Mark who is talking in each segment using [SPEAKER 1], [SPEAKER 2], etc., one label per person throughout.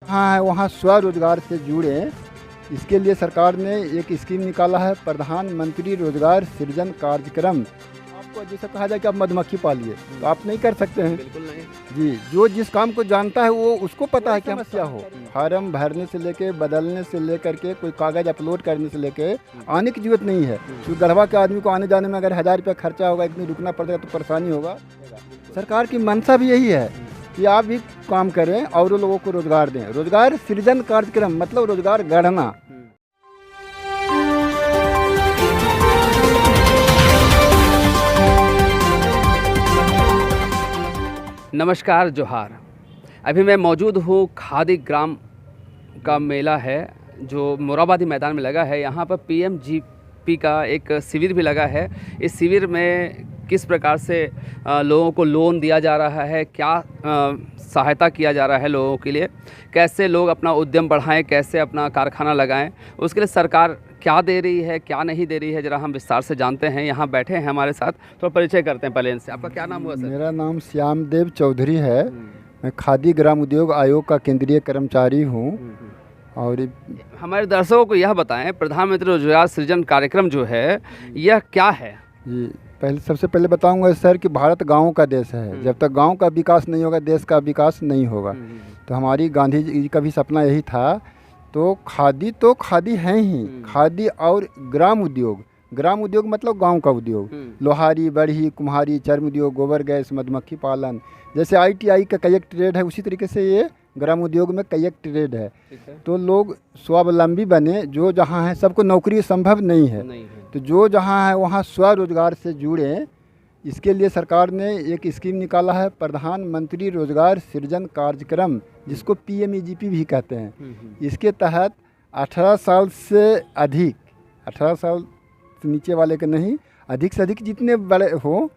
[SPEAKER 1] हाँ है वहाँ स्वरोजगार से जुड़े। इसके लिए सरकार ने एक स्कीम निकाला है, प्रधानमंत्री रोजगार सृजन कार्यक्रम। आपको जैसे कहा जाए कि आप मधुमक्खी पालिए, तो आप नहीं कर सकते हैं।
[SPEAKER 2] बिल्कुल नहीं।
[SPEAKER 1] जी, जो जिस काम को जानता है वो उसको पता है कि हम क्या हो। फार्म भरने से लेके बदलने से लेकर के कोई कागज़ अपलोड करने से लेके आने की जरूरत नहीं है। क्योंकि गढ़वा के आदमी को आने जाने में अगर 1000 रुपया खर्चा होगा, इतनी रुकना पड़ेगा तो परेशानी होगा। सरकार की मंशा भी यही है कि आप भी काम करें और लोगों को रोजगार दें। रोजगार सृजन कार्यक्रम मतलब रोजगार गढ़ना।
[SPEAKER 2] नमस्कार, जोहार। अभी मैं मौजूद हूँ खादी ग्राम का मेला है जो मोराबादी मैदान में लगा है। यहाँ पर पीएमजीपी का एक शिविर भी लगा है। इस शिविर में किस प्रकार से लोगों को लोन दिया जा रहा है, क्या सहायता किया जा रहा है लोगों के लिए, कैसे लोग अपना उद्यम बढ़ाएं, कैसे अपना कारखाना लगाएं, उसके लिए सरकार क्या दे रही है, क्या नहीं दे रही है, ज़रा हम विस्तार से जानते हैं। यहाँ बैठे हैं हमारे साथ, थोड़ा परिचय करते हैं पहले इनसे। आपका क्या नाम हुआ सर?
[SPEAKER 1] मेरा नाम श्यामदेव चौधरी है। मैं खादी ग्राम उद्योग आयोग का केंद्रीय कर्मचारी हूँ। और
[SPEAKER 2] हमारे दर्शकों को यह बताएं, प्रधानमंत्री रोजगार सृजन कार्यक्रम जो है यह क्या है?
[SPEAKER 1] जी, सबसे पहले बताऊंगा सर कि भारत गाँव का देश है। जब तक गाँव का विकास नहीं होगा, देश का विकास नहीं होगा। तो हमारी गांधी जी का भी सपना यही था। तो खादी है ही, खादी और ग्राम उद्योग मतलब गांव का उद्योग। लोहारी, बढ़ी, कुम्हारी, चर्म उद्योग, गोबर गैस, मधुमक्खी पालन, जैसे ITI का कई एक ट्रेड है, उसी तरीके से ये ग्राम उद्योग में कई एक ट्रेड है। तो लोग स्वावलंबी बने। जो जहाँ है, सबको नौकरी संभव नहीं है। तो जो जहाँ है वहाँ स्वरोजगार से जुड़े। इसके लिए सरकार ने एक स्कीम निकाला है, प्रधानमंत्री रोजगार सृजन कार्यक्रम, जिसको PMEGP भी कहते हैं। इसके तहत 18 साल से अधिक, 18 साल से नीचे वाले के नहीं, अधिक से अधिक जितने बड़े हो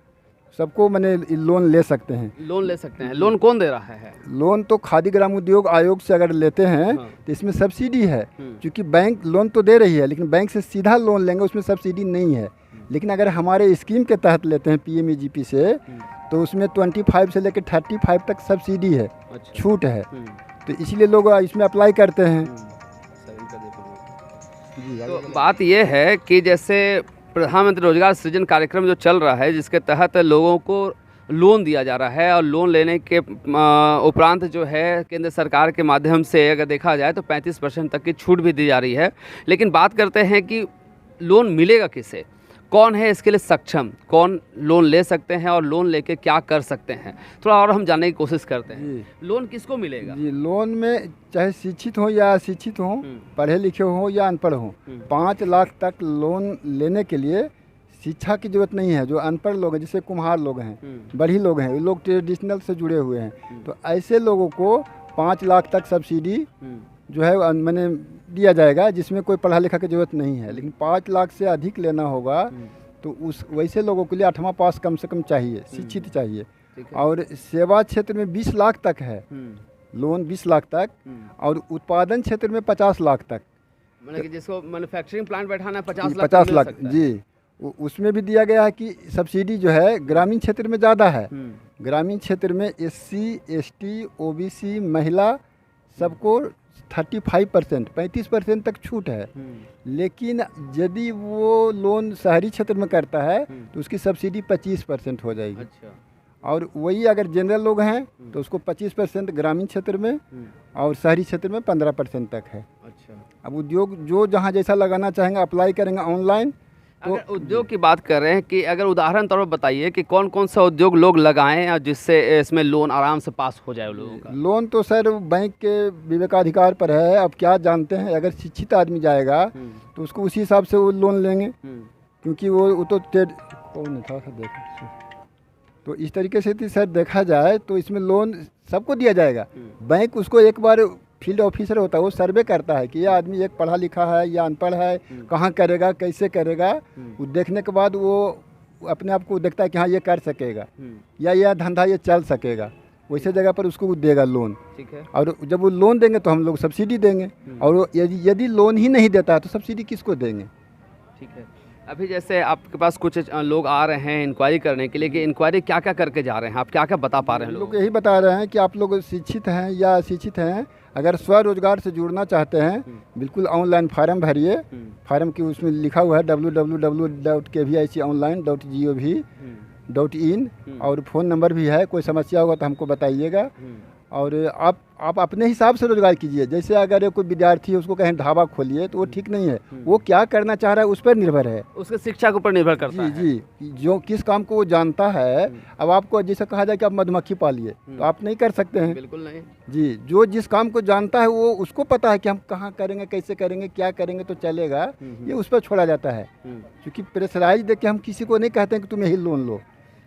[SPEAKER 1] सबको मैंने लोन ले सकते हैं।
[SPEAKER 2] लोन ले सकते हैं। लोन कौन दे रहा है? लोन
[SPEAKER 1] तो खादी ग्राम उद्योग आयोग से अगर लेते हैं तो इसमें सब्सिडी है। क्योंकि बैंक लोन तो दे रही है, लेकिन बैंक से सीधा लोन लेंगे उसमें सब्सिडी नहीं है। लेकिन अगर हमारे स्कीम के तहत लेते हैं PMEGP से, तो उसमें 25 से लेकर 35 तक सब्सिडी है। अच्छा। छूट है। तो इसलिए लोग इसमें अप्लाई करते हैं।
[SPEAKER 2] तो बात यह है कि जैसे प्रधानमंत्री रोजगार सृजन कार्यक्रम जो चल रहा है, जिसके तहत लोगों को लोन दिया जा रहा है, और लोन लेने के उपरांत जो है केंद्र सरकार के माध्यम से अगर देखा जाए तो 35% तक की छूट भी दी जा रही है। लेकिन बात करते हैं कि लोन मिलेगा किसे, कौन है इसके लिए सक्षम, कौन लोन ले सकते हैं और लोन लेके क्या कर सकते हैं, थोड़ा और हम जानने की कोशिश करते हैं। लोन किसको मिलेगा?
[SPEAKER 1] जी, लोन में चाहे शिक्षित हो या अशिक्षित हो, पढ़े लिखे हो या अनपढ़ हो, 5 लाख तक लोन लेने के लिए शिक्षा की जरूरत नहीं है। जो अनपढ़ लोग हैं, जैसे कुम्हार लोग हैं, बढ़ी लोग हैं, लोग ट्रेडिशनल से जुड़े हुए हैं, तो ऐसे लोगों को 5 लाख तक सब्सिडी जो है मैंने दिया जाएगा, जिसमें कोई पढ़ा लिखा की जरूरत नहीं है। लेकिन 5 लाख से अधिक लेना होगा तो उस वैसे लोगों के लिए 8वां पास कम से कम चाहिए, शिक्षित चाहिए। और सेवा क्षेत्र में 20 लाख तक है लोन, 20 लाख तक, और उत्पादन क्षेत्र में 50 लाख तक।
[SPEAKER 2] मतलब कि जिसको मैन्युफैक्चरिंग प्लांट बैठाना है 50 लाख
[SPEAKER 1] जी, उसमें भी दिया गया है कि सब्सिडी जो है ग्रामीण क्षेत्र में ज़्यादा है। ग्रामीण क्षेत्र में SC, ST, OBC, महिला सबको 35% तक छूट है। लेकिन यदि वो लोन शहरी क्षेत्र में करता है तो उसकी सब्सिडी 25% हो जाएगी। अच्छा। और वही अगर जनरल लोग हैं तो उसको 25% ग्रामीण क्षेत्र में और शहरी क्षेत्र में 15% तक है। अच्छा। अब उद्योग जो जहाँ जैसा लगाना चाहेंगे अप्लाई करेंगे ऑनलाइन। तो
[SPEAKER 2] अगर उद्योग की बात कर रहे हैं कि अगर उदाहरण तौर पर बताइए कि कौन कौन सा उद्योग लोग लगाएं और जिससे इसमें लोन आराम से पास हो जाए लोगों का? लोन
[SPEAKER 1] तो सर बैंक के विवेकाधिकार पर है। अब क्या जानते हैं, अगर शिक्षित आदमी जाएगा तो उसको उसी हिसाब से वो लोन लेंगे, क्योंकि वो तो कौन था सर देखो। तो इस तरीके से सर देखा जाए तो इसमें लोन सबको दिया जाएगा। बैंक उसको एक बार फील्ड ऑफिसर होता है, वो सर्वे करता है कि ये आदमी एक पढ़ा लिखा है या अनपढ़ है, कहाँ करेगा, कैसे करेगा। वो देखने के बाद वो अपने आप को देखता है कि हाँ ये कर सकेगा या यह धंधा ये चल सकेगा, वैसे जगह पर उसको देगा लोन।
[SPEAKER 2] ठीक है।
[SPEAKER 1] और जब वो लोन देंगे तो हम लोग सब्सिडी देंगे, और यदि लोन ही नहीं देता है तो सब्सिडी किसको देंगे?
[SPEAKER 2] ठीक है। अभी जैसे आपके पास कुछ लोग आ रहे हैं इंक्वायरी करने के लिए, कि इंक्वायरी क्या क्या करके जा रहे हैं, आप क्या क्या बता पा रहे हैं?
[SPEAKER 1] लोग यही बता रहे हैं कि आप लोग शिक्षित हैं या अशिक्षित हैं, अगर स्वरोजगार से जुड़ना चाहते हैं बिल्कुल ऑनलाइन फार्म भरिए। फार्म की उसमें लिखा हुआ है www.kviconline.gov.in और फ़ोन नंबर भी है। कोई समस्या होगा तो हमको बताइएगा। और आप अपने हिसाब से रोजगार कीजिए। जैसे अगर कोई विद्यार्थी है उसको कहें ढाबा खोलिए तो वो ठीक नहीं है। वो क्या करना चाह रहा है उस पर निर्भर है,
[SPEAKER 2] उसके शिक्षा के ऊपर निर्भर करता है।
[SPEAKER 1] जी, जो किस काम को वो जानता है। अब आपको जैसे कहा जाए कि आप मधुमक्खी पालिए तो आप नहीं कर सकते हैं।
[SPEAKER 2] बिल्कुल नहीं
[SPEAKER 1] जी, जो जिस काम को जानता है वो उसको पता है कि हम कहाँ करेंगे, कैसे करेंगे, क्या करेंगे तो चलेगा, ये उस पर छोड़ा जाता है। क्योंकि प्रेशराइज देके हम किसी को नहीं कहते हैं कि तुम यही लोन लो।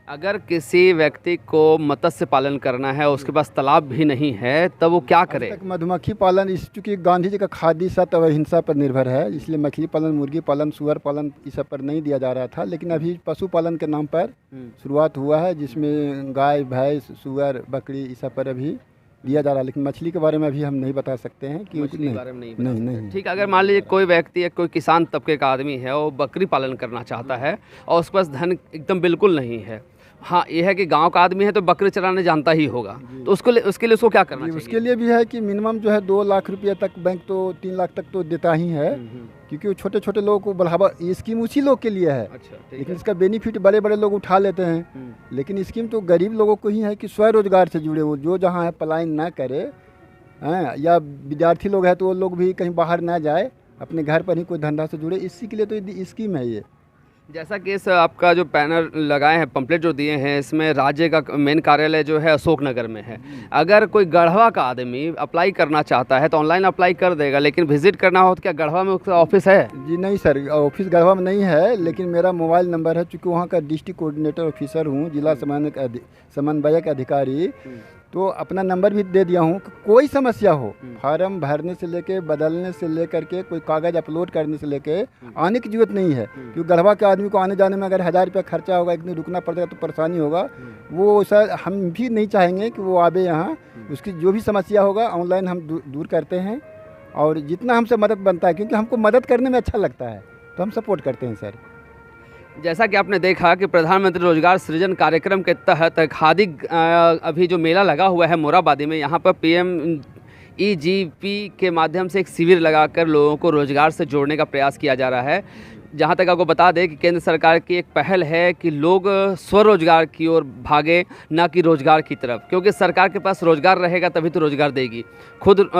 [SPEAKER 2] अगर किसी व्यक्ति को मत्स्य पालन करना है, उसके पास तालाब भी नहीं है, तब वो क्या करे?
[SPEAKER 1] तक मधुमक्खी पालन चूँकि गांधी जी का खादी सत्य अहिंसा पर निर्भर है, इसलिए मछली पालन, मुर्गी पालन, सुअर पालन इस सब पर नहीं दिया जा रहा था। लेकिन अभी पशुपालन के नाम पर शुरुआत हुआ है, जिसमें गाय, भैंस, सुअर, बकरी इस सब पर अभी दिया जा रहा है। लेकिन मछली के बारे में अभी हम नहीं बता सकते हैं कि
[SPEAKER 2] मछली के बारे में नहीं बता
[SPEAKER 1] नहीं,
[SPEAKER 2] सकते।
[SPEAKER 1] नहीं।
[SPEAKER 2] ठीक, अगर मान लीजिए कोई व्यक्ति या कोई किसान तबके का आदमी है, वो बकरी पालन करना चाहता है और उसके पास धन एकदम बिल्कुल नहीं है। हाँ, ये है कि गांव का आदमी है तो बकरी चलाने जानता ही होगा, तो उसके लिए उसको क्या करना चाहिए?
[SPEAKER 1] उसके लिए भी है कि मिनिमम जो है 2 लाख रुपये तक, बैंक तो 3 लाख तक तो देता ही है। क्योंकि वो छोटे छोटे लोगों को बढ़ावा, ये स्कीम उसी लोग के लिए है।
[SPEAKER 2] अच्छा,
[SPEAKER 1] लेकिन इसका बेनिफिट बड़े बड़े लोग उठा लेते हैं। लेकिन स्कीम तो गरीब लोगों को ही है कि स्वरोजगार से जुड़े, वो जो जहाँ है पलायन ना करे हैं, या विद्यार्थी लोग हैं तो वो लोग भी कहीं बाहर ना जाए, अपने घर पर ही कोई धंधा से जुड़े। इसी के लिए तो ये स्कीम है। ये
[SPEAKER 2] जैसा कि इस आपका जो बैनर लगाए हैं, पंपलेट जो दिए हैं, इसमें राज्य का मेन कार्यालय जो है अशोकनगर में है। अगर कोई गढ़वा का आदमी अप्लाई करना चाहता है तो ऑनलाइन अप्लाई कर देगा, लेकिन विजिट करना हो तो क्या गढ़वा में उसका ऑफिस है?
[SPEAKER 1] जी नहीं सर, ऑफिस गढ़वा में नहीं है, लेकिन मेरा मोबाइल नंबर है। चूँकि वहाँ का डिस्ट्रिक्ट कोऑर्डिनेटर ऑफिसर हूँ, जिला समन्वयक अधिकारी, तो अपना नंबर भी दे दिया हूँ। कोई समस्या हो, फार्म भरने से लेके, बदलने से लेकर के, कोई कागज़ अपलोड करने से लेके, आने की जरूरत नहीं है। क्योंकि गढ़वा के आदमी को आने जाने में अगर 1000 रुपया खर्चा होगा, इतनी रुकना पड़ेगा तो परेशानी होगा। वो सर हम भी नहीं चाहेंगे कि वो आवे यहाँ। उसकी जो भी समस्या होगा ऑनलाइन हम दूर करते हैं, और जितना हमसे मदद बनता है, क्योंकि हमको मदद करने में अच्छा लगता है, तो हम सपोर्ट करते हैं सर।
[SPEAKER 2] जैसा कि आपने देखा कि प्रधानमंत्री रोजगार सृजन कार्यक्रम के तहत खादी अभी जो मेला लगा हुआ है मोराबादी में, यहाँ पर PMEGP के माध्यम से एक शिविर लगाकर लोगों को रोजगार से जोड़ने का प्रयास किया जा रहा है। जहाँ तक आपको बता दें कि केंद्र सरकार की एक पहल है कि लोग स्वरोजगार की ओर भागे, ना कि रोजगार की तरफ, क्योंकि सरकार के पास रोजगार रहेगा तभी तो रोजगार देगी। खुद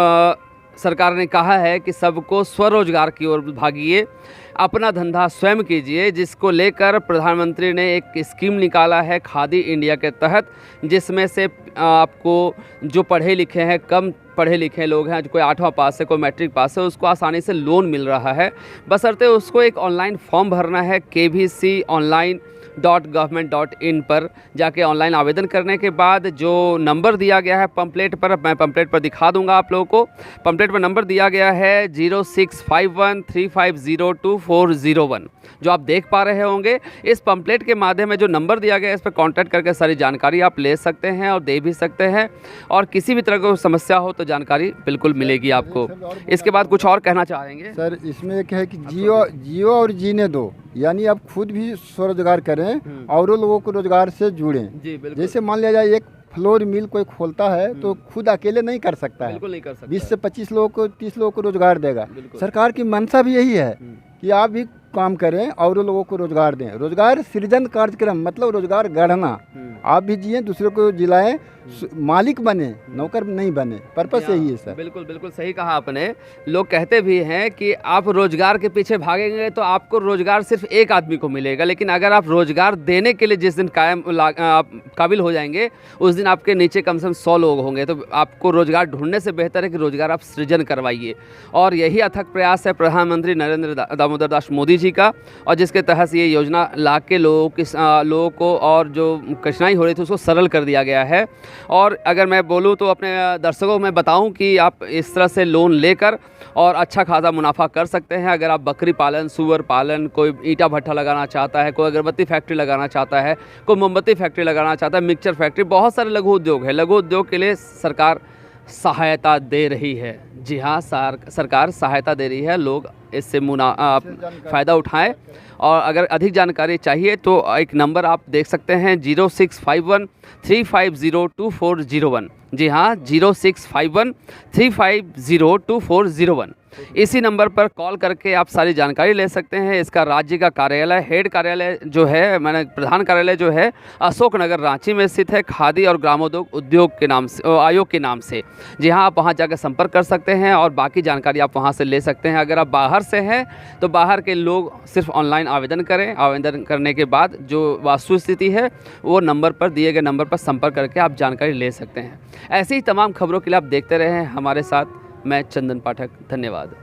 [SPEAKER 2] सरकार ने कहा है कि सबको स्वरोजगार की ओर भागिए, अपना धंधा स्वयं कीजिए, जिसको लेकर प्रधानमंत्री ने एक स्कीम निकाला है खादी इंडिया के तहत, जिसमें से आपको जो पढ़े लिखे हैं, कम पढ़े लिखे लोग हैं, कोई 8वां पास है, कोई मैट्रिक पास है, उसको आसानी से लोन मिल रहा है। बशर्ते उसको एक ऑनलाइन फॉर्म भरना है, kvconline.government.in पर जाके ऑनलाइन आवेदन करने के बाद जो नंबर दिया गया है पंपलेट पर, मैं पंपलेट पर दिखा दूंगा आप लोगों को। पंपलेट पर नंबर दिया गया है 065135024001, जो आप देख पा रहे होंगे। इस पंपलेट के माध्यम में जो नंबर दिया गया है, इस पर कॉन्टैक्ट करके सारी जानकारी आप ले सकते हैं और दे भी सकते हैं, और किसी भी तरह की समस्या हो तो जानकारी बिल्कुल मिलेगी आपको। इसके बाद कुछ और कहना चाहेंगे
[SPEAKER 1] सर? इसमें एक है कि जियो और जीने दो, यानी आप खुद भी स्वरोजगार करें और लोगों को रोजगार से जुड़ें। जैसे मान लिया जाए एक फ्लोर मिल कोई खोलता है तो खुद अकेले नहीं कर सकता है,
[SPEAKER 2] बिल्कुल नहीं कर सकता।
[SPEAKER 1] 20 से 25 लोगों को, 30 लोगों को रोजगार देगा। सरकार की मंशा भी यही है कि आप भी काम करें और लोगों को रोजगार दें। रोजगार सृजन कार्यक्रम मतलब रोजगार गढ़ना, आप भी जिए, दूसरों को जिलाएं, मालिक बने, नौकर नहीं बने। पर्पस यही है सर।
[SPEAKER 2] बिल्कुल बिल्कुल सही कहा आपने। लोग कहते भी हैं कि आप रोजगार के पीछे भागेंगे तो आपको रोजगार सिर्फ एक आदमी को मिलेगा, लेकिन अगर आप रोजगार देने के लिए जिस दिन काबिल हो जाएंगे, उस दिन आपके नीचे कम से कम 100 लोग होंगे। तो आपको रोजगार ढूंढने से बेहतर है कि रोजगार आप सृजन करवाइए, और यही अथक प्रयास है प्रधानमंत्री नरेंद्र दामोदर दास मोदी जी का, और जिसके तहत ये योजना ला के लोगों को और जो कठिनाई हो रही थी उसको सरल कर दिया गया है। और अगर मैं बोलूँ तो अपने दर्शकों को मैं बताऊं कि आप इस तरह से लोन लेकर और अच्छा खासा मुनाफा कर सकते हैं। अगर आप बकरी पालन, सुअर पालन, कोई ईंटा भट्ठा लगाना चाहता है, कोई अगरबत्ती फैक्ट्री लगाना चाहता है, कोई मोमबत्ती फैक्ट्री लगाना चाहता है, मिक्सचर फैक्ट्री, बहुत सारे लघु उद्योग है। लघु उद्योग के लिए सरकार सहायता दे रही है। जी हाँ, सरकार सहायता दे रही है। लोग इससे फ़ायदा उठाएं। और अगर अधिक जानकारी चाहिए तो एक नंबर आप देख सकते हैं 0651-350-2401। जी हाँ, 0651-350-2401। इसी नंबर पर कॉल करके आप सारी जानकारी ले सकते हैं। इसका राज्य का कार्यालय, हेड कार्यालय जो है, मैंने प्रधान कार्यालय जो है अशोक नगर रांची में स्थित है, खादी और ग्रामोद्योग उद्योग के नाम से, आयोग के नाम से। जी हाँ, आप वहाँ जाकर संपर्क कर सकते हैं और बाकी जानकारी आप वहाँ से ले सकते हैं। अगर आप बाहर से हैं तो बाहर के लोग सिर्फ ऑनलाइन आवेदन करें। आवेदन करने के बाद जो वास्तु स्थिति है वो नंबर पर, दिए गए नंबर पर संपर्क करके आप जानकारी ले सकते हैं। ऐसी ही तमाम खबरों के लिए आप देखते रहें हमारे साथ। मैं चंदन पाठक, धन्यवाद।